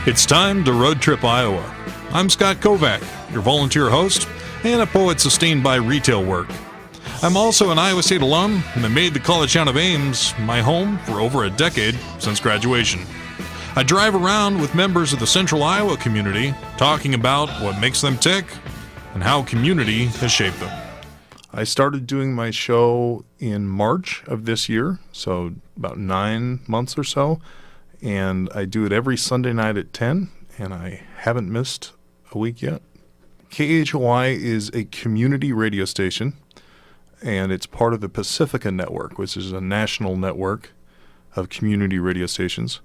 It's time to Road Trip Iowa. I'm Scott Kovach, your volunteer host and a poet sustained by retail work. I'm also an Iowa State alum and I made the college town of Ames my home for over a decade since graduation. I drive around with members of the Central Iowa community talking about what makes them tick and how community has shaped them. I started doing my show in March of this year, so about 9 months or so, and I do it every Sunday night at 10, and I haven't missed a week yet. KHOI is a community radio station, and it's part of the Pacifica Network, which is a national network of community radio stations.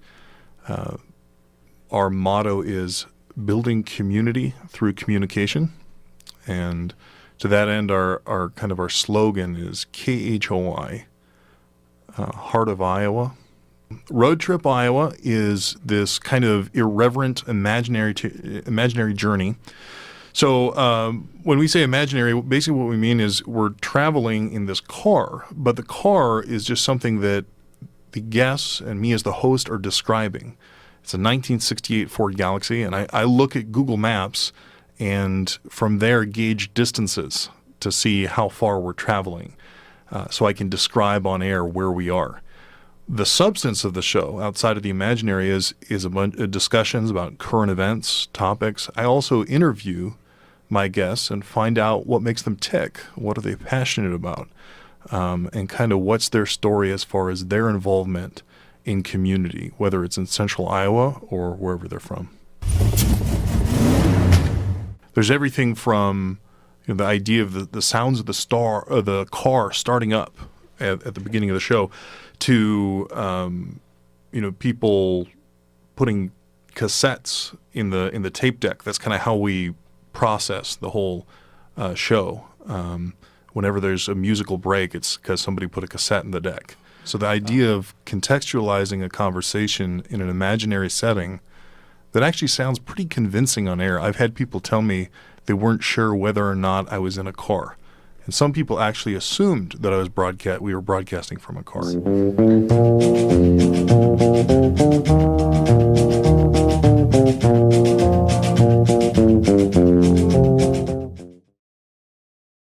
Our motto is building community through communication, and to that end, our slogan is KHOI, Heart of Iowa. Road Trip Iowa is this kind of irreverent, imaginary journey. So when we say imaginary, basically what we mean is we're traveling in this car, but the car is just something that the guests and me as the host are describing. It's a 1968 Ford Galaxy, and I look at Google Maps and from there gauge distances to see how far we're traveling so I can describe on air where we are. The substance of the show, outside of the imaginary, is a bunch of discussions about current events, topics. I also interview my guests and find out what makes them tick, what are they passionate about, and kind of what's their story as far as their involvement in community, whether it's in Central Iowa or wherever they're from. There's everything from the idea of the sounds of the car starting up at the beginning of the show to people putting cassettes in the tape deck. That's kind of how we process the whole show. Whenever there's a musical break, it's because somebody put a cassette in the deck. So the idea of contextualizing a conversation in an imaginary setting that actually sounds pretty convincing on air. I've had people tell me they weren't sure whether or not I was in a car. And some people actually assumed that we were broadcasting from a car.